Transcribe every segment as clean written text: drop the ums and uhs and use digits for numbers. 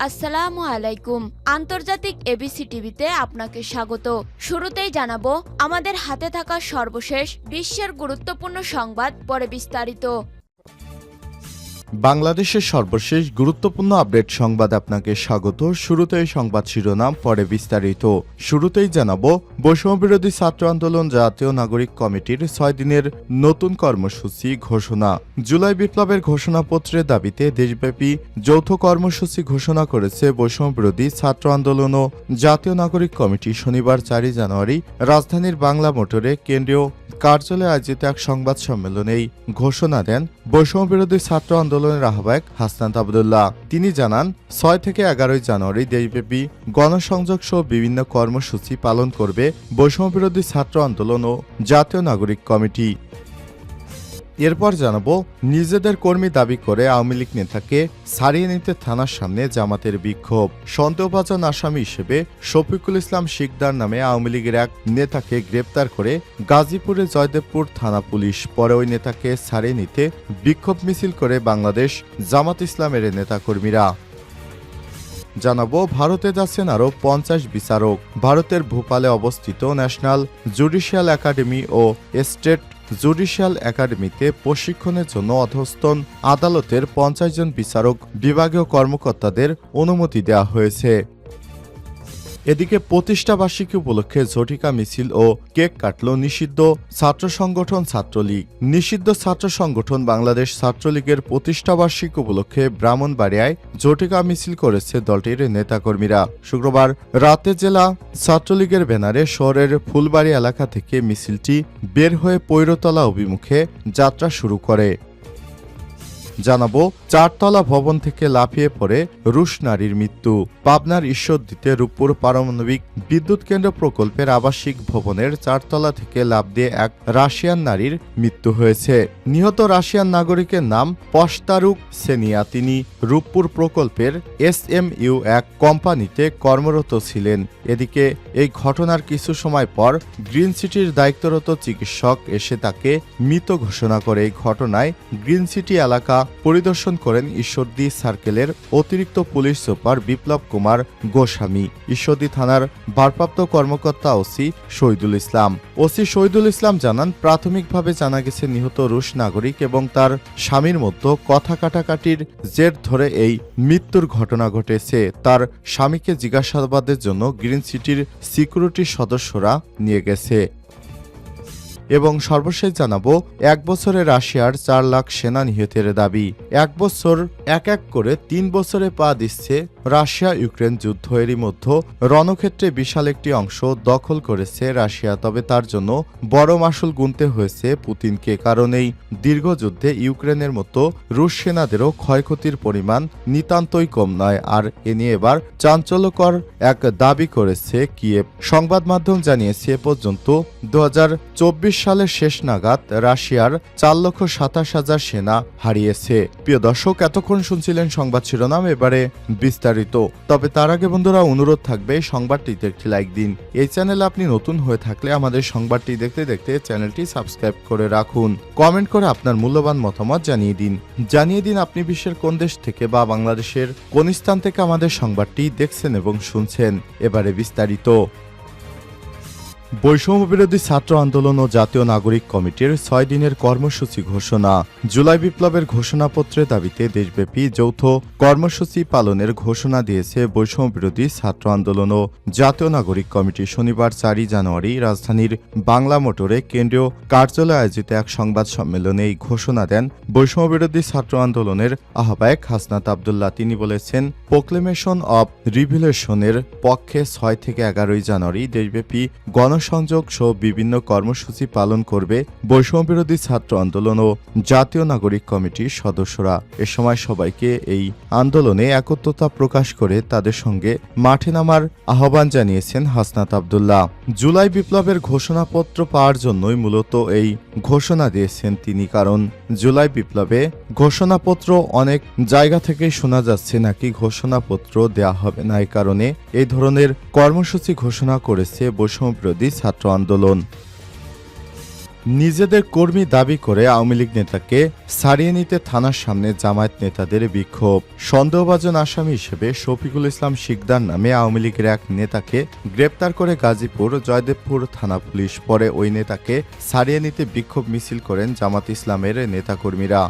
আসসালামু আলাইকুম। আন্তর্জাতিক এবিসি টিভিতে আপনাকে স্বাগত। শুরুতেই জানাবো আমাদের হাতে থাকা সর্বশেষ বিশ্বের গুরুত্বপূর্ণ সংবাদ, পরে বিস্তারিত। বাংলাদেশের সর্বশেষ গুরুত্বপূর্ণ আপডেট সংবাদ আপনাকে স্বাগত। শুরুতেই সংবাদ শিরোনাম, পরে বিস্তারিত। শুরুতেই জানাবো বৈষম্যবিরোধী ছাত্র আন্দোলন জাতীয় নাগরিক কমিটির 6 দিনের নতুন কর্মসূচি ঘোষণা। জুলাই বিপ্লবের ঘোষণাপত্রের দাবিতে দেশব্যাপী যৌথ কর্মসূচি ঘোষণা করেছে বৈষম্যবিরোধী ছাত্র আন্দোলন ও জাতীয় নাগরিক কমিটি। শনিবার 4 জানুয়ারি রাজধানীর বাংলা মোটরে কেন্দ্রীয় কার্যালয়ে আয়োজিত এক সংবাদ সম্মেলনে এই ঘোষণা দেন বৈষম্যবিরোধী ছাত্র আন্দোলনের আহ্বায়ক হাসনাত আবদুল্লাহ। তিনি জানান, 6 থেকে 11 জানুয়ারি দেশব্যাপী গণসংযোগ সহ বিভিন্ন কর্মসূচি পালন করবে বৈষম্যবিরোধী ছাত্র আন্দোলন ও জাতীয় নাগরিক কমিটি। এরপর জানাবো নিজেদের কর্মী দাবি করে আওয়ামী লীগ নেতাকে ছাড়িয়ে নিতে থানার সামনে জামাতের বিক্ষোভ। সন্দেহভাজন আসামি হিসেবে শফিকুল ইসলাম শিকদার নামে আওয়ামী লীগের এক নেতাকে গ্রেপ্তার করে গাজীপুরে জয়দেবপুর থানা পুলিশ। পরে ওই নেতাকে ছাড়িয়ে নিতে বিক্ষোভ মিছিল করে বাংলাদেশ জামাত ইসলামের নেতাকর্মীরা। জানাবো ভারতে যাচ্ছেন আরও 50 বিচারক। ভারতের ভোপালে অবস্থিত ন্যাশনাল জুডিশিয়াল একাডেমি ও স্টেট জুডিশিয়াল একাডেমিতে প্রশিক্ষণের জন্য অধস্তন আদালতের 50 জন বিচারক বিভাগীয় কর্মকর্তাদের অনুমতি দেওয়া হয়েছে। এদিকে প্রতিষ্ঠাবার্ষিকী উপলক্ষে ঝটিকা মিছিল ও কেক কাটল নিষিদ্ধ ছাত্র সংগঠন ছাত্রলীগ। নিষিদ্ধ ছাত্র সংগঠন বাংলাদেশ ছাত্রলীগের প্রতিষ্ঠাবার্ষিকী উপলক্ষে ব্রাহ্মণবাড়িয়ায় ঝটিকা মিছিল করেছে দলটির নেতাকর্মীরা। শুক্রবার রাতে জেলা ছাত্রলীগের ব্যানারে শহরের ফুলবাড়ি এলাকা থেকে মিছিলটি বের হয়ে পৈরতলা অভিমুখে যাত্রা শুরু করে। জানাবো 4তলা ভবন থেকে লাফিয়ে পড়ে রুশ নারীর মৃত্যু। পাবনার ঈশ্বরদীতে রূপপুর পারমাণবিক বিদ্যুৎ কেন্দ্র প্রকল্পের আবাসিক ভবনের 4তলা থেকে লাফ দিয়ে এক রাশিয়ান নারীর মৃত্যু হয়েছে। নিহত রাশিয়ান নাগরিকের নাম পশতারুক সেনিয়া। তিনি রূপপুর প্রকল্পের SMU এক কোম্পানিতে কর্মরত ছিলেন। এদিকে এই ঘটনার কিছু সময় পর গ্রিন সিটির দায়িত্বরত চিকিৎসক এসে তাকে মৃত ঘোষণা করে। এই ঘটনায় গ্রিন সিটি এলাকা পরিদর্শন করেন ঈশ্বরদী সার্কেলের অতিরিক্ত পুলিশ সুপার বিপ্লব কুমার গোস্বামী। ঈশ্বরদী থানার ভারপ্রাপ্ত কর্মকর্তা ওসি শহীদুল ইসলাম। ওসি শহীদুল ইসলাম জানান, প্রাথমিকভাবে জানা গেছে নিহত রুশ নাগরিক এবং তার স্বামীর মধ্যে কথা কাটাকাটির জের ধরে এই মৃত্যুর ঘটনা ঘটেছে। তার স্বামীকে জিজ্ঞাসাবাদের জন্য গ্রিন সিটির সিকিউরিটি সদস্যরা নিয়ে গেছে। এবং সর্বশেষ জানাবো 1 বছরে রাশিয়ার 4 লাখ সেনা নিহতের দাবি। 1 বছর এক করে 3 বছরে পা দিচ্ছে রাশিয়া ইউক্রেন যুদ্ধ। এরই মধ্যে রণক্ষেত্রে বিশাল একটি অংশ দখল করেছে রাশিয়া। তবে তার জন্য বড় মাসুল গুনতে হয়েছে পুতিনকে, কারণ এই দীর্ঘ যুদ্ধে ইউক্রেনের মতো রুশ সেনাদেরও ক্ষয়ক্ষতির পরিমাণ নিতান্তই কম নয়। আর এ নিয়ে এবার চাঞ্চল্যকর এক দাবি করেছে কিয়েভ। সংবাদ মাধ্যম জানিয়েছে এ পর্যন্ত 2024 সালের শেষ নাগাদ রাশিয়ার 4,27,000 সেনা হারিয়েছে। প্রিয় দর্শক, এতক্ষণ শুনছিলেন সংবাদ শিরোনাম, এবারে বিস্তারিত। তবে তার আগে বন্ধুরা অনুরোধ থাকবে সংবাদটিতে একটি লাইক দিন। এই চ্যানেলে আপনি নতুন হয়ে থাকলে আমাদের সংবাদটি দেখতে দেখতে চ্যানেলটি সাবস্ক্রাইব করে রাখুন। কমেন্ট করে আপনার মূল্যবান মতামত জানিয়ে দিন আপনি বিশ্বের কোন দেশ থেকে বা বাংলাদেশের কোন স্থান থেকে আমাদের সংবাদটি দেখছেন এবং শুনছেন। এবারে বিস্তারিত। বৈষম্যবিরোধী ছাত্র আন্দোলন ও জাতীয় নাগরিক কমিটির 6 দিনের কর্মসূচি ঘোষণা। জুলাই বিপ্লবের ঘোষণাপত্রের দাবিতে দেশব্যাপী যৌথ কর্মসূচি পালনের ঘোষণা দিয়েছে বৈষম্যবিরোধী ছাত্র আন্দোলন ও জাতীয় নাগরিক কমিটি। শনিবার 4 জানুয়ারি রাজধানীর বাংলা মোটরে কেন্দ্রীয় কার্যালয়ে আয়োজিত এক সংবাদ সম্মেলনে এই ঘোষণা দেন বৈষম্যবিরোধী ছাত্র আন্দোলনের আহ্বায়ক হাসনাত আবদুল্লাহ। তিনি বলেছেন, প্রোক্লেমেশন অব রিভিলেশনের পক্ষে 6 থেকে 11 জানুয়ারি দেশব্যাপী গণসংযোগ সহ বিভিন্ন কর্মসূচি পালন করবে বৈষম্যবিরোধী ছাত্র আন্দোলন ও জাতীয় নাগরিক কমিটির সদস্যরা। এ সময় সবাইকে এই আন্দোলনে একত্রতা প্রকাশ করে তাদের সঙ্গে মাঠে নামার আহ্বান জানিয়েছেন হাসনাত আবদুল্লাহ। জুলাই বিপ্লবের ঘোষণাপত্র পাওয়ার জন্যই মূলত এই ঘোষণা দিয়েছেন তিনি, কারণ জুলাই বিপ্লবে ঘোষণাপত্র অনেক জায়গা থেকেই শোনা যাচ্ছে নাকি ঘোষণাপত্র দেয়া হবে না। এই কারণে এই ধরনের কর্মসূচি ঘোষণা করেছে বৈষম্যবিরোধী ছাত্র আন্দোলন। নিজেদের কর্মী দাবি করে আওয়ামী লীগ নেতাকে ছাড়িয়ে নিতে থানার সামনে জামায়াত নেতাদের বিক্ষোভ। সন্দেহভাজন আসামি হিসেবে শফিকুল ইসলাম শিকদার নামে আওয়ামী লীগের এক নেতাকে গ্রেপ্তার করে গাজীপুর জয়দেবপুর থানা পুলিশ। পরে ওই নেতাকে ছাড়িয়ে নিতে বিক্ষোভ মিছিল করেন জামাত ইসলামের নেতাকর্মীরা।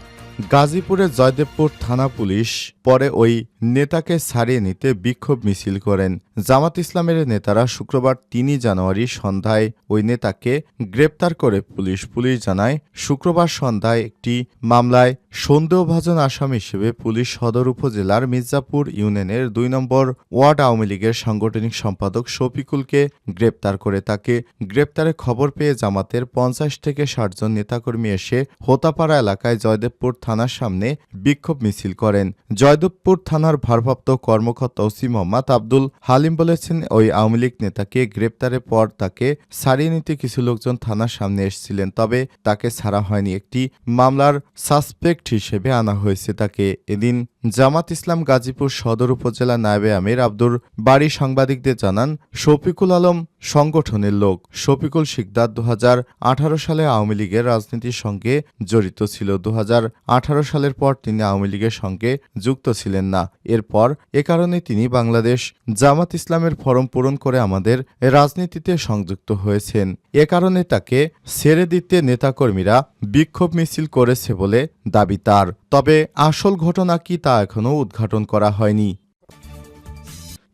গাজীপুরের জয়দেবপুর থানা পুলিশ পরে ওই নেতাকে ছাড়িয়ে নিতে বিক্ষোভ মিছিল করেন জামাত ইসলামের নেতারা। শুক্রবার ৩ জানুয়ারি সন্ধ্যায় ওই নেতাকে গ্রেপ্তার করে পুলিশ জানায়, শুক্রবার সন্ধ্যায় একটি মামলায় সন্দেহভাজন আসামি হিসেবে পুলিশ সদর উপজেলার মির্জাপুর ইউনিয়নের ২ নম্বর ওয়ার্ড আওয়ামী লীগের সাংগঠনিক সম্পাদক শফিকুলকে গ্রেপ্তার করে। তাকে গ্রেপ্তারের খবর পেয়ে জামাতের ৫০ থেকে ৬০ জন নেতাকর্মী এসে হোতাপাড়া এলাকায় জয়দেবপুর থানার সামনে বিক্ষোভ মিছিল করেন। জয়দেবপুর থানার ভারপ্রাপ্ত কর্মকর্তা ওসি মোহাম্মদ আব্দুল হালিম বলেছেন, ওই আওয়ামী লীগ নেতাকে গ্রেপ্তারের পর তাকে ছাড়িয়ে নিতে কিছু লোকজন থানার সামনে এসেছিলেন, তবে তাকে ছাড়া হয়নি। একটি মামলার সাসপেক্ট হিসেবে আনা হয়েছে তাকে। এদিন জামাত ইসলাম গাজীপুর সদর উপজেলা নায়েবে আমির আব্দুর বাড়ি সাংবাদিকদের জানান, শফিকুল আলম সংগঠনের লোক। শফিকুল শিকদার ২০১৮ সালে আওয়ামী লীগের রাজনীতির সঙ্গে জড়িত ছিল। ২০১৮ সালের পর তিনি আওয়ামী লীগের সঙ্গে যুক্ত ছিলেন না। এরপর এ কারণে তিনি বাংলাদেশ জামাত ইসলামের ফরম পূরণ করে আমাদের রাজনীতিতে সংযুক্ত হয়েছেন। এ কারণে তাকে ছেড়ে দিতে নেতাকর্মীরা বিক্ষোভ মিছিল করেছে বলে দাবি তার। তবে আসল ঘটনা কি তা এখনও উদ্ঘাটন করা হয়নি।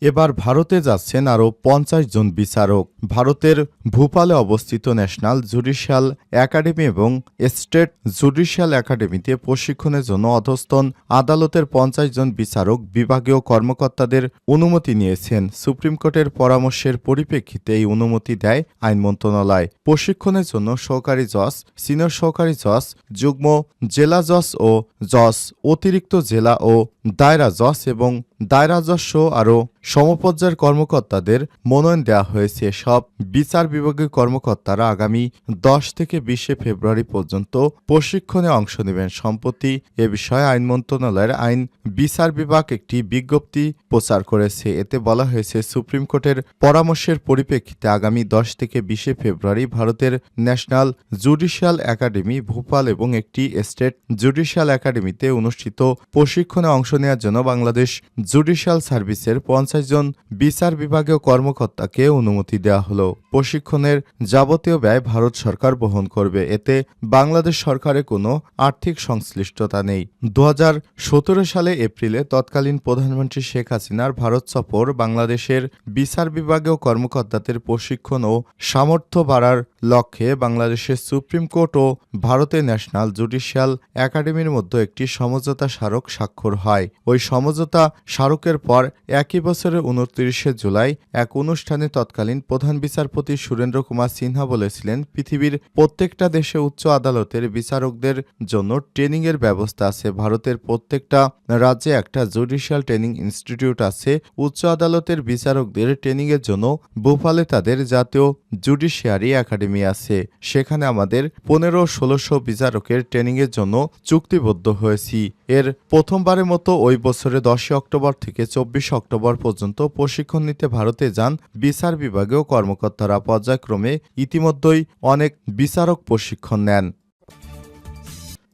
এবার ভারতে যাচ্ছেন আরও ৫০ জন বিচারক। ভারতের ভূপালে অবস্থিত ন্যাশনাল জুডিশিয়াল একাডেমি এবং স্টেট জুডিশিয়াল একাডেমিতে প্রশিক্ষণের জন্য অধস্তন আদালতের ৫০ জন বিচারক বিভাগীয় কর্মকর্তাদের অনুমতি নিয়েছেন। সুপ্রিম কোর্টের পরামর্শের পরিপ্রেক্ষিতে এই অনুমতি দেয় আইন মন্ত্রণালয়। প্রশিক্ষণের জন্য সহকারী জজ, সিনিয়র সহকারী জজ, যুগ্ম জেলা জজ ও জজ, অতিরিক্ত জেলা ও দায়রা জজ এবং দায়রা জজ সহ আরও সমপর্যায়ের কর্মকর্তাদের মনোনয়ন দেওয়া হয়েছে। সব বিচার বিভাগীয় কর্মকর্তারা আগামী ১০ থেকে ২০ ফেব্রুয়ারি পর্যন্ত প্রশিক্ষণে অংশ নেবেন। সম্প্রতি এ বিষয়ে আইন মন্ত্রণালয়ের আইন বিচার বিভাগ একটি বিজ্ঞপ্তি প্রচার করেছে। এতে বলা হয়েছে, সুপ্রিম কোর্টের পরামর্শের পরিপ্রেক্ষিতে আগামী ১০ থেকে ২০ ফেব্রুয়ারি ভারতের ন্যাশনাল জুডিশিয়াল একাডেমি ভোপাল এবং একটি স্টেট জুডিশিয়াল একাডেমিতে অনুষ্ঠিত প্রশিক্ষণে অংশ নেওয়ার জন্য বাংলাদেশ জুডিশিয়াল সার্ভিসের ৫০ জন বিচার বিভাগীয় কর্মকর্তাকে অনুমতি দেওয়া হলো। প্রশিক্ষণের যাবতীয় ব্যয় ভারত সরকার বহন করবে। এতে বাংলাদেশ সরকারের কোনো আর্থিক সংশ্লিষ্টতা নেই। ২০১৭ সালে এপ্রিলে তৎকালীন প্রধানমন্ত্রী শেখ হাসিনার ভারত সফর বাংলাদেশের বিচার বিভাগীয় কর্মকর্তাদের প্রশিক্ষণ ও সামর্থ্য বাড়ার লক্ষ্যে বাংলাদেশের সুপ্রিম কোর্ট ও ভারতের ন্যাশনাল জুডিশিয়াল একাডেমির মধ্যে একটি সমঝোতা স্মারক স্বাক্ষর হয়। ওই সমঝোতা স্মারকের পর একই বছরের ২৯ জুলাই এক অনুষ্ঠানে তৎকালীন প্রধান বিচারপতি সুরেন্দ্র কুমার সিনহা বলেছিলেন, পৃথিবীর প্রত্যেকটা দেশে উচ্চ আদালতের বিচারকদের জন্য ট্রেনিংয়ের ব্যবস্থা আছে। ভারতের প্রত্যেকটা রাজ্যে একটা জুডিশিয়াল ট্রেনিং ইনস্টিটিউট আছে। উচ্চ আদালতের বিচারকদের ট্রেনিংয়ের জন্য ভোপালে তাদের জাতীয় জুডিশিয়ারি একাডেমি আছে। সেখানে আমাদের ১৫-১৬০০ বিচারকের ট্রেনিংয়ের জন্য চুক্তিবদ্ধ হয়েছি। এর প্রথমবারের মতো ওই বছরের ১০ অক্টোবর থেকে ২৪ অক্টোবর পর্যন্ত প্রশিক্ষণ নিতে ভারতে যান বিচার বিভাগীয় কর্মকর্তারা। পর্যায়ক্রমে ইতিমধ্যেই অনেক বিচারক প্রশিক্ষণ নেন।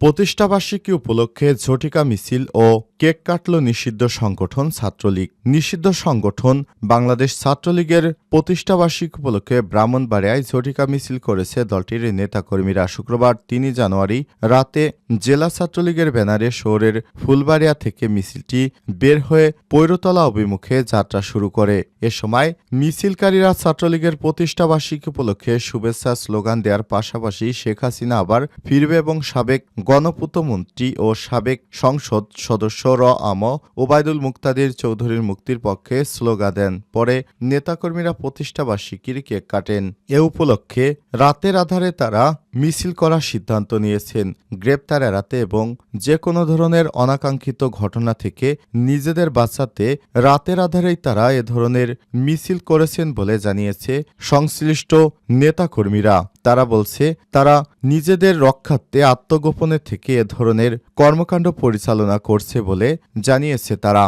প্রতিষ্ঠাবার্ষিকী উপলক্ষে ঝটিকা মিছিল ও কেক কাটল নিষিদ্ধ সংগঠন ছাত্রলীগ। নিষিদ্ধ সংগঠন বাংলাদেশ ছাত্রলীগের প্রতিষ্ঠাবার্ষিকী উপলক্ষে ব্রাহ্মণবাড়িয়ায় ঝটিকা মিছিল করেছে দলটির নেতাকর্মীরা। শুক্রবার ৩ জানুয়ারি রাতে জেলা ছাত্রলীগের ব্যানারে শহরের ফুলবাড়িয়া থেকে মিছিলটি বের হয়ে পৈরতলা অভিমুখে যাত্রা শুরু করে। এ সময় মিছিলকারীরা ছাত্রলীগের প্রতিষ্ঠাবার্ষিকী উপলক্ষে শুভেচ্ছা স্লোগান দেওয়ার পাশাপাশি শেখ হাসিনা আবার ফিরবে এবং সাবেক গণপূর্ত মন্ত্রী ও সাবেক সংসদ সদস্য ওবায়দুল মুক্তাদির চৌধুরীর মুক্তির পক্ষে স্লোগান দেন। পরে নেতাকর্মীরা প্রতিষ্ঠাবার্ষিকীর কেক কাটেন। এ উপলক্ষে রাতের আধারে তারা মিছিল করার সিদ্ধান্ত নিয়েছেন। গ্রেপ্তার এড়াতে এবং যে কোনো ধরনের অনাকাঙ্ক্ষিত ঘটনা থেকে নিজেদের বাঁচাতে রাতের আধারেই তারা এ ধরনের মিছিল করেছেন বলে জানিয়েছে সংশ্লিষ্ট নেতাকর্মীরা। তারা বলছে, তারা নিজেদের রক্ষার্থে আত্মগোপনের থেকে এ ধরনের কর্মকাণ্ড পরিচালনা করছে বলে জানিয়েছে তারা।